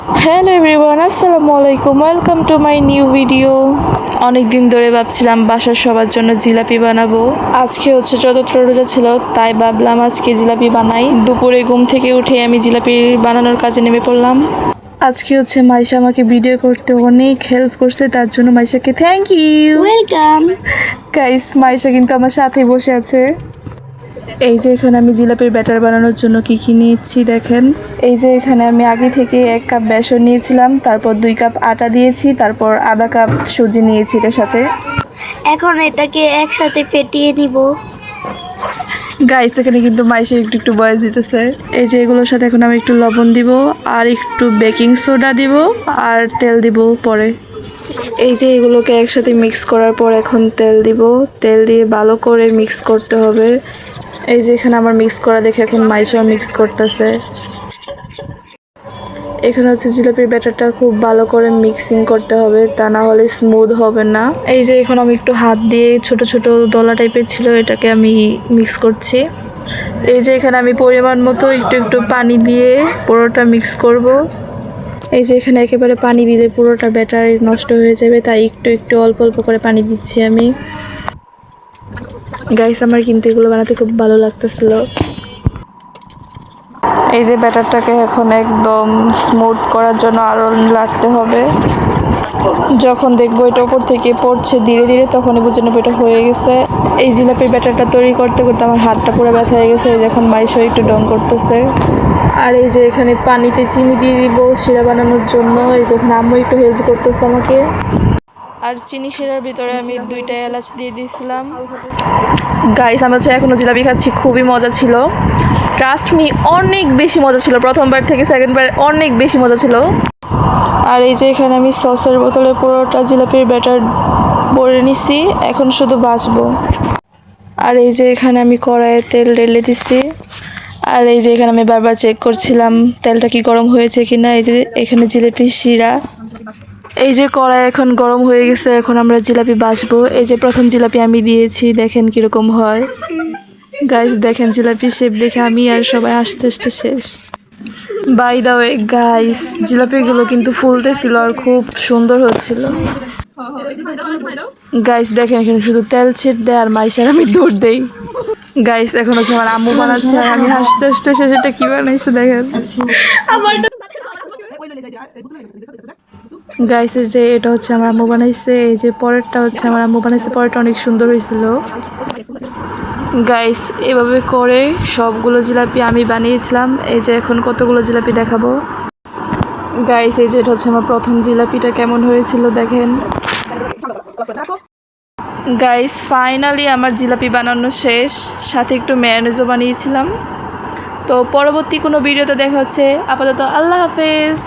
Hello everyone, আসসালামু আলাইকুম, welcome to my new video. অনেক দিন ধরে ভাবছিলাম বাসার সবার জন্য জিলাপি বানাবো। আজকে হচ্ছে চতুর্থ রোজা ছিল, তাই ভাবলাম আজকে জিলাপি বানাই। দুপুরে ঘুম থেকে উঠে আমি জিলাপি বানানোর কাজে নেমে পড়লাম। আজকে হচ্ছে মাইশা আমাকে ভিডিও করতে অনেক হেল্প করছে, তার জন্য মাইশাকে thank you. Welcome. Guys, Maisha কিন্তু আমার সাথে বসে আছে। এই যে এখানে আমি জিলাপির ব্যাটার বানানোর জন্য কি কি নিয়েছি দেখেন। এই যে এখানে আমি আগে থেকে 1 কাপ বেসন নিয়েছিলাম, তারপর 2 কাপ আটা দিয়েছি, তারপর আধা কাপ সুজি নিয়েছি এটার সাথে। এখন এটাকে একসাথে ফেটিয়ে নিব। গাইস, এখানে কিন্তু মাইশা একটু একটু বয়স দিতেছে। এই যে এগুলোর সাথে এখন আমি একটু লবণ দিব, আর একটু বেকিং সোডা দিব, আর তেল দিব পরে। এই যে এগুলোকে একসাথে মিক্স করার পর এখন তেল দিব। তেল দিয়ে ভালো করে মিক্স করতে হবে। এই যে এখানে আমার মিক্স করা দেখে এখন মাইশাও মিক্স করতেছে। এখানে হচ্ছে জিলাপির ব্যাটারটা খুব ভালো করে মিক্সিং করতে হবে, তা না হলে স্মুথ হবে না। এই যে এখন আমি একটু হাত দিয়ে ছোট ছোট দলা টাইপের ছিল, এটাকে আমি মিক্স করছি। এই যে এখানে আমি পরিমাণ মতো একটু একটু পানি দিয়ে পুরোটা মিক্স করব। এই যে এখানে একেবারে পানি দিলে পুরোটা ব্যাটার নষ্ট হয়ে যাবে, তাই একটু একটু অল্প অল্প করে পানি দিচ্ছি আমি। গাইস, আমার কিন্তু এগুলো বানাতে খুব ভালো লাগতেছিল। এই যে ব্যাটারটাকে এখন একদম স্মুথ করার জন্য আরও লাড়তে হবে। যখন দেখবো এটা উপর থেকে পড়ছে ধীরে ধীরে, তখনই বুঝে নেবো এটা হয়ে গেছে। এই জিলাপির ব্যাটারটা তৈরি করতে করতে আমার হাতটা পুরো ব্যথা হয়ে গেছে। যখন মাইশা একটু ডং করতেছে। আর এই যে এখানে পানিতে চিনি দিয়ে দিব শিরা বানানোর জন্য। এই যে এখানে আম্মু একটু হেল্প করতেছে আমাকে। আর চিনি শিরার ভিতরে আমি 2টা এলাচ দিয়ে দিয়েছিলাম। গাইস, আমি হচ্ছে এখনও জিলাপি খাচ্ছি, খুবই মজা ছিল। ট্রাস্ট মি, অনেক বেশি মজা ছিল। প্রথমবার থেকে সেকেন্ডবার অনেক বেশি মজা ছিল। আর এই যে এখানে আমি সসের বোতলে পুরোটা জিলাপির ব্যাটার ভরে নিছি, এখন শুধু ভাজবো। আর এই যে এখানে আমি কড়াইয়ে তেল ঢেলে দিছি। আর এই যে এখানে আমি বারবার চেক করছিলাম তেলটা কি গরম হয়েছে কিনা। এই যে এখানে জিলাপির শিরা। এই যে কড়াই এখন গরম হয়ে গেছে, এখন আমরা জিলাপি ভাজবো। এই যে প্রথম জিলাপি আমি দিয়েছি, দেখেন কিরকম হয়। গাইস দেখেন, জিলাপির শেপ দেখে আমি আর সবাই হাসতে হাসতে শেষ। বাই দা ওয়ে গাইস, জিলাপিগুলো কিন্তু ফুলতেছিল আর খুব সুন্দর হচ্ছিল। গাইস দেখেন, এখানে শুধু তেল ছিট দেয় আর মাইশার আমি দৌড় দেই। গাইস, এখন হচ্ছে আমার আম্মু বানাচ্ছে আর আমি হাসতে হাসতে শেষ। এটা কি বানাইছে দেখেন। গাইস, এই যে এটা হচ্ছে আমার আম্মু বানাইছে। এই যে পরেরটা হচ্ছে আমার আম্মু বানাইছে, পরেরটা অনেক সুন্দর হয়েছিল। গাইস, এভাবে করে সবগুলো জিলাপি আমি বানিয়েছিলাম। এই যে এখন কতগুলো জিলাপি দেখাবো। গাইস, এই যে এটা হচ্ছে আমার প্রথম জিলাপিটা, কেমন হয়েছিল দেখেন। গাইস, ফাইনালি আমার জিলাপি বানানো শেষ, সাথে একটু মেয়োনেজও বানিয়েছিলাম। তো পরবর্তী কোনো ভিডিওতে দেখা হচ্ছে। আপাতত আল্লাহ হাফেজ।